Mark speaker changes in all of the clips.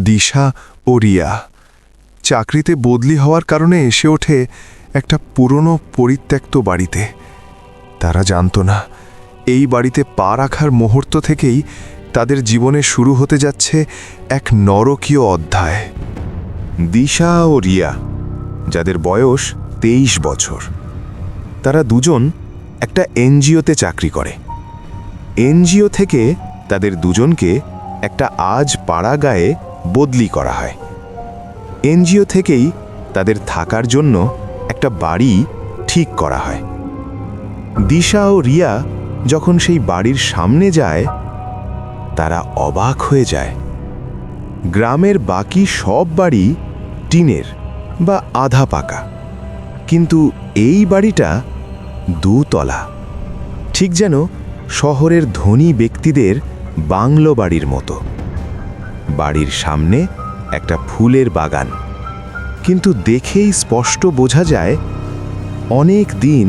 Speaker 1: দিশা ও রিয়া চাকরিতে বদলি হওয়ার কারণে এসে ওঠে একটা পুরনো পরিত্যক্ত বাড়িতে। তারা জানত না এই বাড়িতে পা রাখার মুহূর্ত থেকেই তাদের জীবনে শুরু হতে যাচ্ছে এক নরকীয় অধ্যায়। দিশা ও রিয়া, যাদের বয়স 23 বছর, তারা দুজন একটা এনজিওতে চাকরি করে। এনজিও থেকে তাদের দুজনকে একটা আজ পাড়া গায়ে বদলি করা হয়। এনজিও থেকেই তাদের থাকার জন্য একটা বাড়ি ঠিক করা হয়। দিশা ও রিয়া যখন সেই বাড়ির সামনে যায়, তারা অবাক হয়ে যায়। গ্রামের বাকি সব বাড়ি টিনের বা আধা পাকা, কিন্তু এই বাড়িটা দুতলা, ঠিক যেন শহরের ধনী ব্যক্তিদের বাংলো বাড়ির মতো। বাড়ির সামনে একটা ফুলের বাগান, কিন্তু দেখেই স্পষ্ট বোঝা যায় অনেক দিন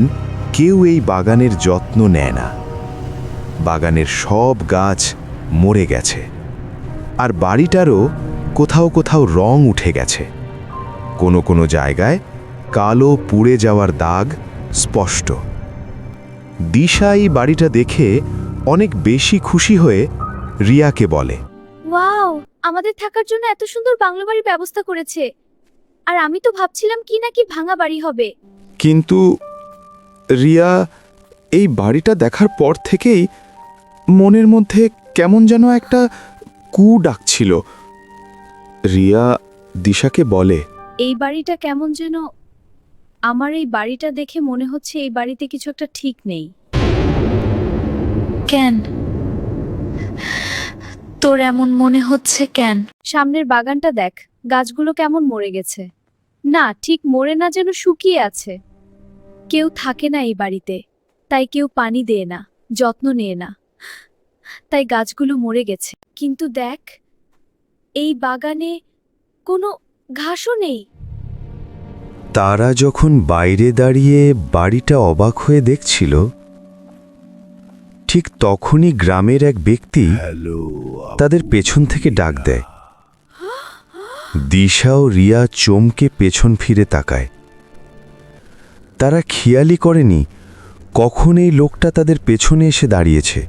Speaker 1: কেউ এই বাগানের যত্ন নেয় না। বাগানের সব গাছ মরে গেছে, আর বাড়িটারও কোথাও কোথাও রং উঠে গেছে। কোনো কোনো জায়গায় কালো পুড়ে যাওয়ার দাগ স্পষ্ট। দিশা এই বাড়িটা দেখে অনেক বেশি খুশি হয়ে রিয়াকে বলে,
Speaker 2: ওয়াও, আমাদের থাকার জন্য এত সুন্দর বাংলো বাড়ির ব্যবস্থা করেছে। আর আমি তো ভাবছিলাম কি না কি ভাঙা বাড়ি হবে।
Speaker 1: কিন্তু রিয়া, এই বাড়িটা দেখার পর থেকেই মনের মধ্যে কেমন যেন একটা কু ডাকছিল। রিয়া দিশাকে বলে,
Speaker 2: এই বাড়িটা কেমন যেন, আমার এই বাড়িটা দেখে মনে হচ্ছে এই বাড়িতে কিছু একটা ঠিক নেই।
Speaker 3: কেন তোর এমন মনে হচ্ছে কেন?
Speaker 2: সামনের বাগানটা দেখ, গাছগুলো কেমন মরে গেছে। না, ঠিক মরে না, যেন শুকিয়ে আছে। কেউ থাকে না এই বাড়িতে, তাই কেউ পানি দেয় না, যত্ন নেয় না, তাই গাছগুলো মরে গেছে। কিন্তু দেখ, এই বাগানে কোনো ঘাসও নেই।
Speaker 1: তারা যখন বাইরে দাঁড়িয়ে বাড়িটা অবাক হয়ে দেখছিল, ঠিক তখনই গ্রামের এক ব্যক্তি তাদের পেছন থেকে ডাক দেয়। দিশা ও রিয়া চমকে পেছন ফিরে তাকায়। তারা খেয়ালই করেনি কখন এই লোকটা তাদের পেছনে এসে দাঁড়িয়েছে।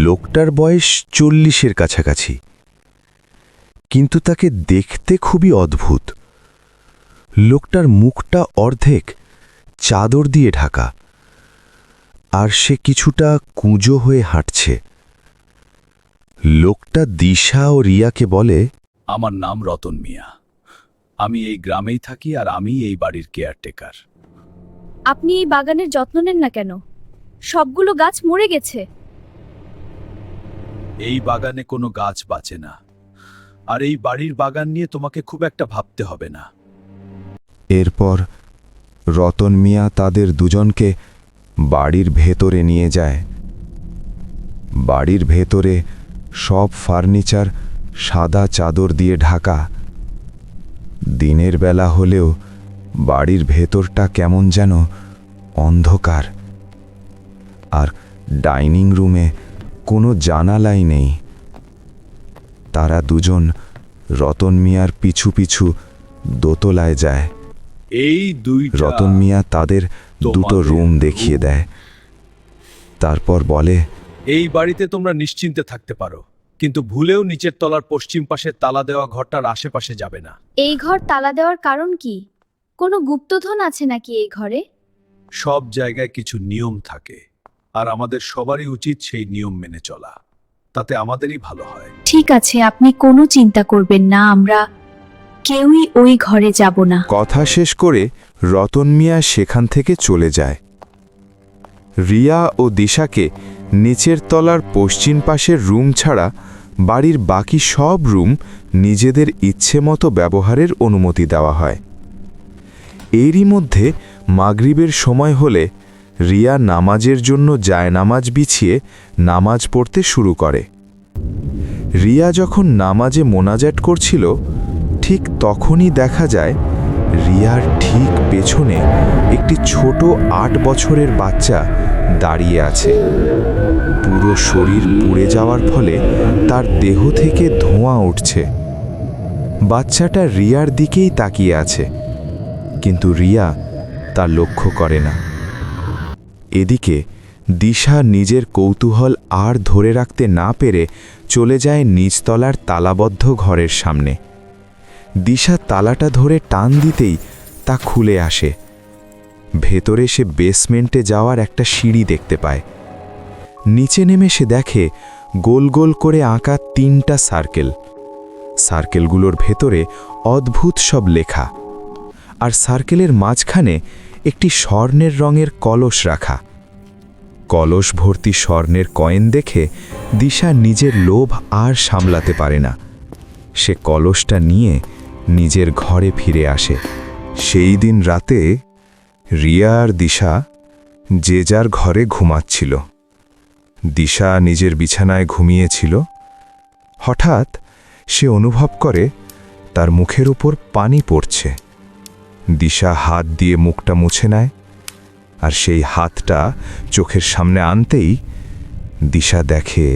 Speaker 1: লোকটার বয়স 40-এর কাছাকাছি, কিন্তু তাকে দেখতে খুবই অদ্ভুত। লোকটার মুখটা অর্ধেক চাদর দিয়ে ঢাকা, আর সে কিছুটা কুঁজো হয়ে হাঁটছে। লোকটা দিশা ও রিয়াকে বলে,
Speaker 4: আমার নাম রতন মিয়া। আমি এই গ্রামেই থাকি, আর আমি এই বাড়ির কেয়ারটেকার।
Speaker 2: আপনি এই বাগানের যত্ন নেন না কেন? সবগুলো গাছ মরে গেছে।
Speaker 4: এই বাগানে কোনো গাছ বাঁচে না, আর এই বাড়ির বাগান নিয়ে তোমাকে খুব একটা ভাবতে হবে না।
Speaker 1: এরপর রতন মিয়া তাদের দুজনকে বাড়ির ভেতরে নিয়ে যায়। বাড়ির ভেতরে সব ফার্নিচার সাদা চাদর দিয়ে ঢাকা। দিনের বেলা হলেও বাড়ির ভেতরটা কেমন যেন অন্ধকার, আর ডাইনিং রুমে কোনো জানালাই নেই। তারা দুজন রতন মিয়ার পিছু পিছু দোতলায় যায়।
Speaker 4: এই দুইটা
Speaker 1: রতন মিয়া তাদের দুটো রুম দেখিয়ে দেয়, তারপর বলে,
Speaker 4: এই বাড়িতে তোমরা নিশ্চিন্তে থাকতে পারো, কিন্তু ভুলেও নিচের তলার পশ্চিম পাশে তালা দেওয়া ঘরটার আশেপাশে যাবে না।
Speaker 2: এই ঘর তালা দেওয়ার কারণ কি? কোনো গুপ্তধন আছে নাকি এই ঘরে?
Speaker 4: সব জায়গায় কিছু নিয়ম থাকে, আর আমাদের সবারই উচিত সেই নিয়ম মেনে চলা। তাতে আমাদেরই ভালো হয়।
Speaker 2: ঠিক আছে, আপনি কোনো চিন্তা করবেন না, আমরা কেউই ওই ঘরে যাব না।
Speaker 1: কথা শেষ করে রতন মিয়া সেখান থেকে চলে যায়। রিয়া ও দিশাকে নিচের তলার পশ্চিম পাশের রুম ছাড়া বাড়ির বাকি সব রুম নিজেদের ইচ্ছে মতো ব্যবহারের অনুমতি দেওয়া হয়। এরই মধ্যে মাগরিবের সময় হলে রিয়া নামাজের জন্য জায়নামাজ বিছিয়ে নামাজ পড়তে শুরু করে। রিয়া যখন নামাজে মোনাজাত করছিল, ঠিক তখনই দেখা যায় রিয়ার ঠিক পেছনে একটি ছোট 8 বছরের বাচ্চা দাঁড়িয়ে আছে। পুরো শরীর পুড়ে যাওয়ার ফলে তার দেহ থেকে ধোঁয়া উঠছে। বাচ্চাটা রিয়ার দিকেই তাকিয়ে আছে, কিন্তু রিয়া তা লক্ষ্য করে না। এদিকে দিশা নিজের কৌতূহল আর ধরে রাখতে না পেরে চলে যায় নিচতলার তালাবদ্ধ ঘরের সামনে। দিশা তালাটা ধরে টান দিতেই তা খুলে আসে। ভেতরে সে বেসমেন্টে যাওয়ার একটা সিঁড়ি দেখতে পায়। নিচে নেমে সে দেখে গোল গোল করে আঁকা 3টা সার্কেল। সার্কেলগুলোর ভেতরে অদ্ভুত সব লেখা, আর সার্কেলের মাঝখানে একটি স্বর্ণের রঙের কলস রাখা। কলস ভর্তি স্বর্ণের কয়েন দেখে দিশা নিজের লোভ আর সামলাতে পারে না। সে কলসটা নিয়ে নিজের ঘরে ফিরে আসে। সেই দিন রাতে রিয়া আর দিশা যে যার ঘরে ঘুমাচ্ছিল। দিশা নিজের বিছানায় ঘুমিয়েছিল। হঠাৎ সে অনুভব করে তার মুখের উপর পানি পড়ছে। দিশা হাত দিয়ে মুখটা মুছে নেয়, আর সেই হাতটা চোখের সামনে আনতেই দিশা দেখে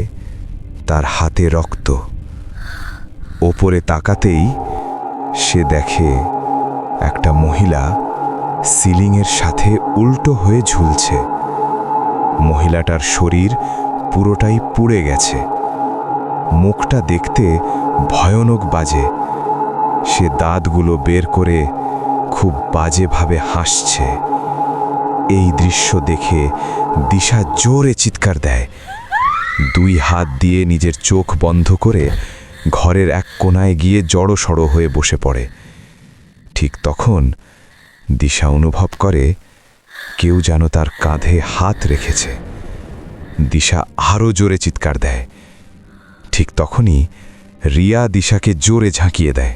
Speaker 1: তার হাতে রক্ত। ওপরে তাকাতেই সে দেখে একটা মহিলা সিলিংয়ের সাথে উল্টো হয়ে ঝুলছে। মহিলাটার শরীর পুরোটাই পুড়ে গেছে। মুখটা দেখতে ভয়ানক বাজে। সে দাঁতগুলো বের করে খুব বাজেভাবে হাসছে। এই দৃশ্য দেখে দিশা জোরে চিৎকার দেয়। 2 হাত দিয়ে নিজের চোখ বন্ধ করে ঘরের এক কোণায় গিয়ে জড়সড় হয়ে বসে পড়ে। ঠিক তখন দিশা অনুভব করে কেউ যেন তার কাঁধে হাত রেখেছে। দিশা আরও জোরে চিৎকার দেয়। ঠিক তখনই রিয়া দিশাকে জোরে ঝাঁকিয়ে দেয়।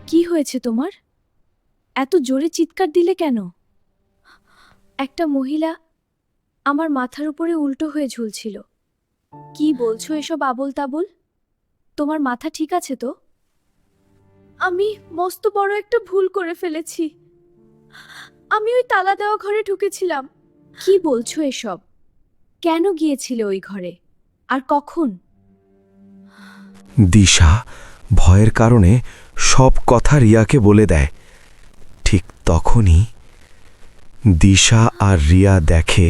Speaker 2: কি হয়েছে তোমার? এত জোরে চিৎকার দিলে কেন? একটা মহিলা আমার মাথার উপরে উল্টো হয়ে ঝুলছিল। কি বলছো এসব আবোল তাবোল? তোমার মাথা ঠিক আছে তো? আমি মস্ত বড় একটা ভুল করে ফেলেছি। আমি ওই তালা দেওয়া ঘরে ঢুকেছিলাম। কি বলছো এসব? কেন গিয়েছিলে ওই ঘরে, আর কখন?
Speaker 1: দিশা ভয়ের কারণে সব কথা রিয়াকে বলে দেয়। ঠিক তখনই দিশা আর রিয়া দেখে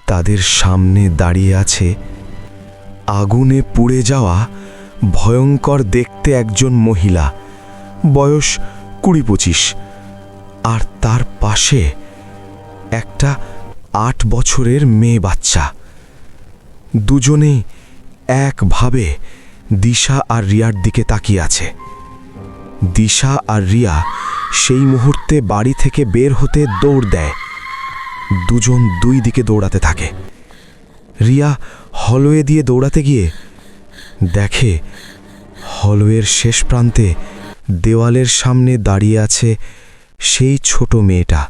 Speaker 1: তাদের সামনে দাঁড়িয়ে আছে আগুনে পুড়ে যাওয়া ভয়ঙ্কর দেখতে একজন মহিলা, বয়স 20-25, আর তার পাশে একটা 8 বছরের মেয়ে বাচ্চা। দুজনেই একভাবে দিশা আর রিয়ার দিকে তাকিয়ে আছে। দিশা আর রিয়া সেই মুহূর্তে বাড়ি থেকে বের হতে দৌড় দেয়। দুজন 2 দিকে দৌড়াতে থাকে। রিয়া হলওয়ে দিয়ে দৌড়াতে গিয়ে দেখে হলওয়ের শেষ প্রান্তে দেওয়ালের সামনে দাঁড়িয়ে আছে সেই ছোট মেয়েটা।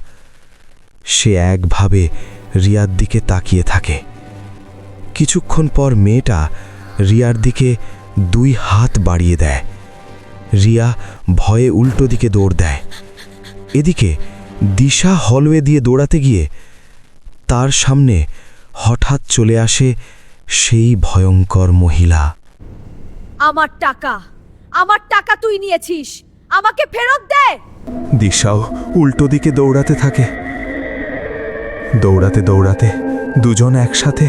Speaker 1: সে একভাবে রিয়ার দিকে তাকিয়ে থাকে। কিছুক্ষণ পর মেয়েটা রিয়ার দিকে 2 হাত বাড়িয়ে দেয়। রিয়া ভয়ে উল্টো দিকে দৌড় দেয়। এদিকে দিশা হলওয়ে দিয়ে দৌড়াতে গিয়ে তার সামনে হঠাৎ চলে আসে সেই ভয়ঙ্কর মহিলা।
Speaker 2: আমার টাকা তুই নিয়েছিস, আমাকে ফেরত দে!
Speaker 1: দিশাও উল্টো দিকে দৌড়াতে থাকে। দৌড়াতে দৌড়াতে দুজন একসাথে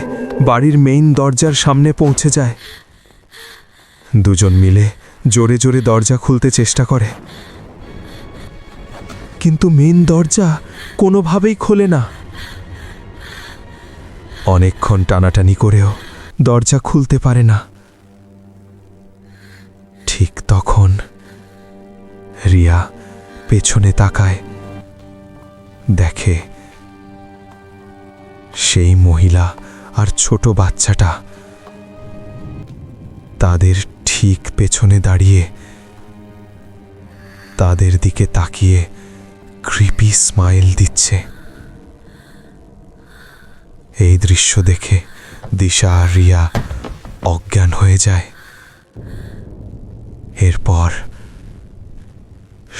Speaker 1: বাড়ির মেইন দরজার সামনে পৌঁছে যায়। দুজন মিলে জোরে জোরে দরজা খুলতে চেষ্টা করে, কিন্তু মেইন দরজা কোনোভাবেই খোলে না। অনেকক্ষণ টানাটানি করেও দরজা খুলতে পারে না। ঠিক তখন রিয়া পেছনে তাকায়, দেখে সেই মহিলা আর ছোট বাচ্চাটা তাদের ঠিক পেছনে দাঁড়িয়ে তাদের দিকে তাকিয়ে ক্রিপি স্মাইল দিচ্ছে। এই দৃশ্য দেখে দিশা আর রিয়া অজ্ঞান হয়ে যায়। এরপর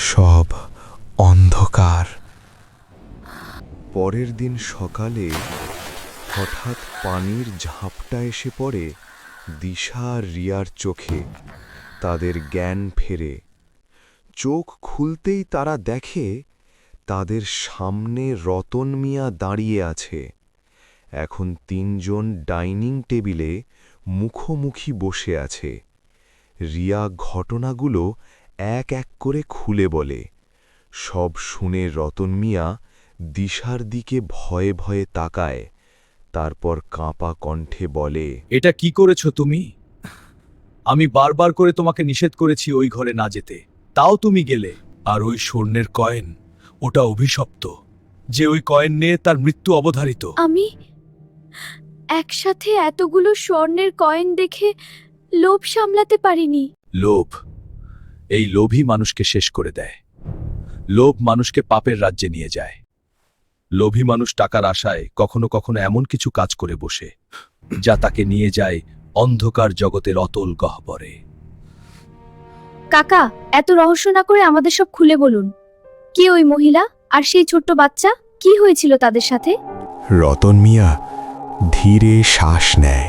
Speaker 1: সব অন্ধকার। পরের দিন সকালে হঠাৎ পানির ঝাপটা এসে পড়ে দিশা আর রিয়ার চোখে। তাদের জ্ঞান ফেরে। চোখ খুলতেই তারা দেখে তাদের সামনে রতন মিয়া দাঁড়িয়ে আছে। এখন তিনজন ডাইনিং টেবিলে মুখোমুখি বসে আছে। রিয়া ঘটনাগুলো এক এক করে খুলে বলে। সব শুনে রতন মিয়া দিশার দিকে ভয়ে ভয়ে তাকায়, তারপর কাঁপা কণ্ঠে বলে,
Speaker 4: এটা কি করেছো তুমি? আমি বারবার করে তোমাকে নিষেধ করেছি ওই ঘরে না যেতে, তাও তুমি গেলে। আর ওই স্বর্ণের কয়েন, ওটা অভিশপ্ত। যে ওই কয়েন নিয়ে তার মৃত্যু অবধারিত।
Speaker 2: আমি একসাথে এতগুলো স্বর্ণের কয়েন দেখে লোভ সামলাতে পারিনি।
Speaker 4: লোভ, এই লোভই মানুষকে শেষ করে দেয়। লোভ মানুষকে পাপের রাজ্যে নিয়ে যায়। লোভী মানুষ টাকার আশায় কখনো কখনো এমন কিছু কাজ করে বসে, যা তাকে নিয়ে যায় অন্ধকার জগতের অতল গহ্বরে।
Speaker 2: কাকা, এত রহস্য না করে আমাদের সব খুলে বলুন। কে ওই মহিলা আর সেই ছোট্ট বাচ্চা? কি হয়েছিল তাদের সাথে?
Speaker 1: রতন মিয়া ধীরে শ্বাস নেয়,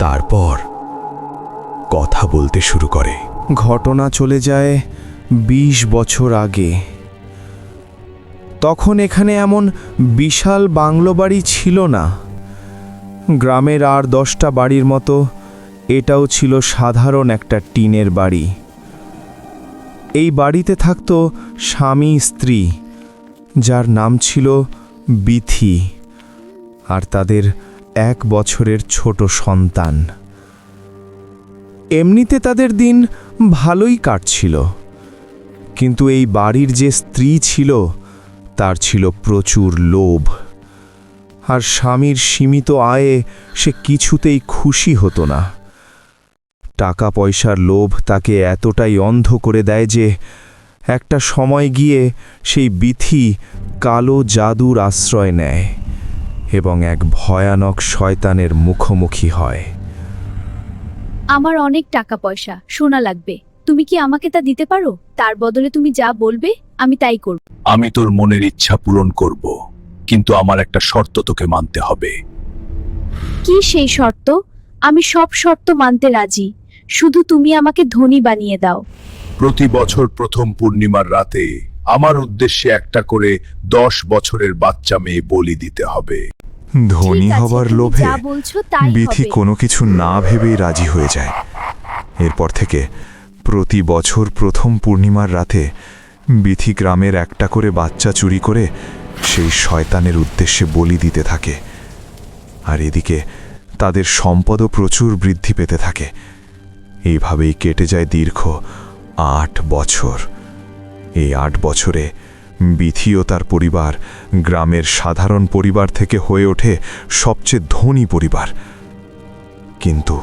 Speaker 1: তারপর কথা বলতে শুরু করে। ঘটনা চলে যায় ২০ বছর আগে। তখন এখানে এমন বিশাল বাংলো বাড়ি ছিল না। গ্রামের আর 10টা বাড়ির মতো এটাও ছিল সাধারণ একটা টিনের বাড়ি। এই বাড়িতে থাকত স্বামী স্ত্রী, যার নাম ছিল বিথি, আর তাদের 1 বছরের ছোট সন্তান। এমনিতে তাদের দিন ভালোই কাটছিল, কিন্তু এই বাড়ির যে স্ত্রী ছিল তার ছিল প্রচুর লোভ। আর স্বামীর সীমিত আয়ে সে কিছুতেই খুশি হতো না। টাকা পয়সার লোভ তাকে এতটাই অন্ধ করে দেয় যে একটা সময় গিয়ে সেই বিথি কালো জাদুর আশ্রয় নেয় এবং এক ভয়ানক শয়তানের মুখোমুখি হয়।
Speaker 2: আমার অনেক টাকা পয়সা, সোনা লাগবে। তুমি কি আমাকে তা দিতে পারো? তার বদলে তুমি যা বলবে আমি তাই করব।
Speaker 4: আমি তোর মনের ইচ্ছা পূরণ করব, কিন্তু আমার একটা শর্ত তোকে মানতে হবে।
Speaker 2: কি সেই শর্ত? আমি সব শর্ত মানতে রাজি, শুধু তুমি আমাকে ধনী বানিয়ে দাও।
Speaker 4: প্রতি বছর প্রথম পূর্ণিমার রাতে আমার উদ্দেশ্যে একটা করে 10 বছরের বাচ্চা মেয়ে বলি দিতে হবে।
Speaker 1: ধনী
Speaker 2: ঠিক আছে,
Speaker 1: হবার
Speaker 2: তুমি
Speaker 1: লোভে
Speaker 2: যা বলছো তাই
Speaker 1: বিথি
Speaker 2: হবে।
Speaker 1: কোনো কিছু না ভেবেই রাজি হয়ে যায়। এরপর থেকে প্রতি বছর প্রথম পূর্ণিমার রাতে বিথি গ্রামের একটা করে বাচ্চা চুরি করে সেই শয়তানের উদ্দেশ্যে বলি দিতে থাকে। আর এদিকে তাদের সম্পদও প্রচুর বৃদ্ধি পেতে থাকে। এইভাবেই কেটে যায় দীর্ঘ 8 বছর। এই 8 বছরে বিথি ও তার পরিবার গ্রামের সাধারণ পরিবার থেকে হয়ে ওঠে সবচেয়ে ধনী পরিবার। কিন্তু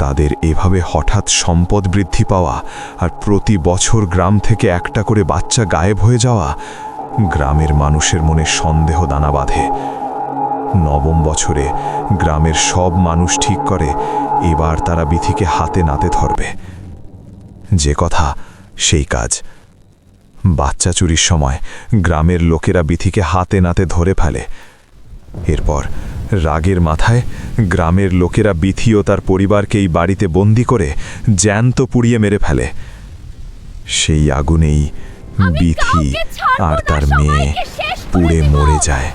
Speaker 1: তাদের এভাবে হঠাৎ সম্পদ বৃদ্ধি পাওয়া আর প্রতি বছর গ্রাম থেকে একটা করে বাচ্চা গায়েব হয়ে যাওয়া গ্রামের মানুষের মনে সন্দেহ দানা বাঁধে। 9ম বছরে গ্রামের সব মানুষ ঠিক করে এবার তারা বিথিকে হাতে নাতে ধরবে। যে কথা সেই কাজ। বাচ্চা চুরির সময় গ্রামের লোকেরা বিথিকে হাতে নাতে ধরে ফেলে। এরপর রাগের মাথায় গ্রামের লোকেরা বিথি ও তার পরিবারকে এই বাড়িতে বন্দি করে জ্যান্ত পুড়িয়ে মেরে ফেলে। সেই আগুনেই বিথি আর তার মেয়ে পুড়ে মরে যায়।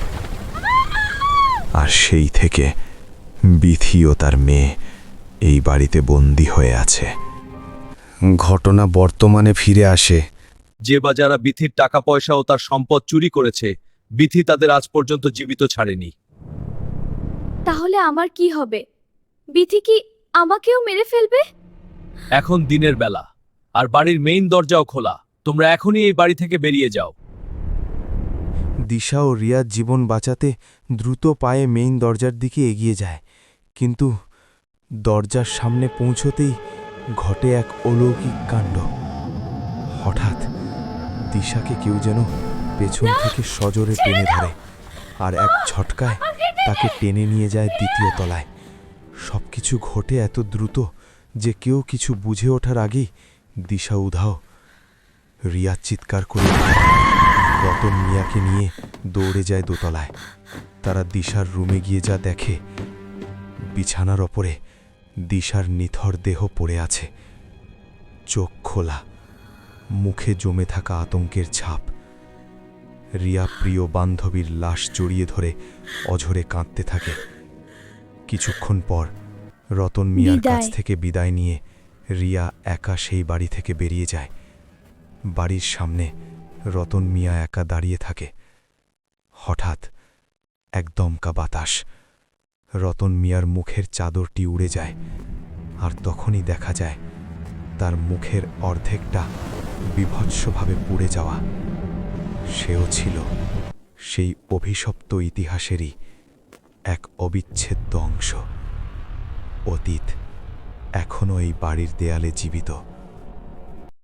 Speaker 1: আর সেই থেকে বিথি ও তার মেয়ে এই বাড়িতে বন্দি হয়ে আছে। ঘটনা বর্তমানে ফিরে আসে।
Speaker 4: যে বা যারা বিথির টাকা পয়সা ও তার সম্পদ চুরি করেছে, বিথি তাদের আজ পর্যন্ত জীবিত ছাড়েনি।
Speaker 2: তাহলে আমার কি হবে? বিথি কি আমাকেও মেরে ফেলবে?
Speaker 4: এখন দিনের বেলা, আর বাড়ির মেইন দরজাও খোলা। তোমরা এখনই এই বাড়ি থেকে বেরিয়ে যাও।
Speaker 1: দিশা ও রিয়ার জীবন বাঁচাতে দ্রুত পায়ে মেইন দরজার দিকে এগিয়ে যায়, কিন্তু দরজার সামনে পৌঁছতেই ঘটে এক অলৌকিক কাণ্ড। হঠাৎ দিশাকে কেউ যেন পেছন থেকে সজোরে টেনে ধরে আর এক ঝটকায় তাকে টেনে নিয়ে যায় 2য় তলায়। সবকিছু ঘটে এত দ্রুত যে কেউ কিছু বুঝে ওঠার আগেই দিশা উধাও। রিয়া চিৎকার করে ওঠে, রতন মিয়াকে নিয়ে দৌড়ে যায় দোতলায়। তারা দিশার রুমে গিয়ে যা দেখে, বিছানার ওপরে দিশার নিথর দেহ পড়ে আছে, চোখ খোলা, মুখে জমে থাকা আতঙ্কের ছাপ। রিয়া প্রিয় বান্ধবীর লাশ জড়িয়ে ধরে অঝরে কাঁদতে থাকে। কিছুক্ষণ পর রতন মিয়ার কাছ
Speaker 2: বিদায়।
Speaker 1: থেকে বিদায় নিয়ে রিয়া একা সেই বাড়ি থেকে বেরিয়ে যায়। বাড়ির সামনে রতন মিয়া একা দাঁড়িয়ে থাকে। হঠাৎ এক দমকা বাতাস, রতন মিয়ার মুখের চাদরটি উড়ে যায়, আর তখনই দেখা যায় তার মুখের অর্ধেকটা বিভৎসভাবে পুড়ে যাওয়া। সেও ছিল সেই অভিশপ্ত ইতিহাসেরই এক অবিচ্ছেদ্য অংশ। অতীত এখনও এই বাড়ির দেয়ালে জীবিত।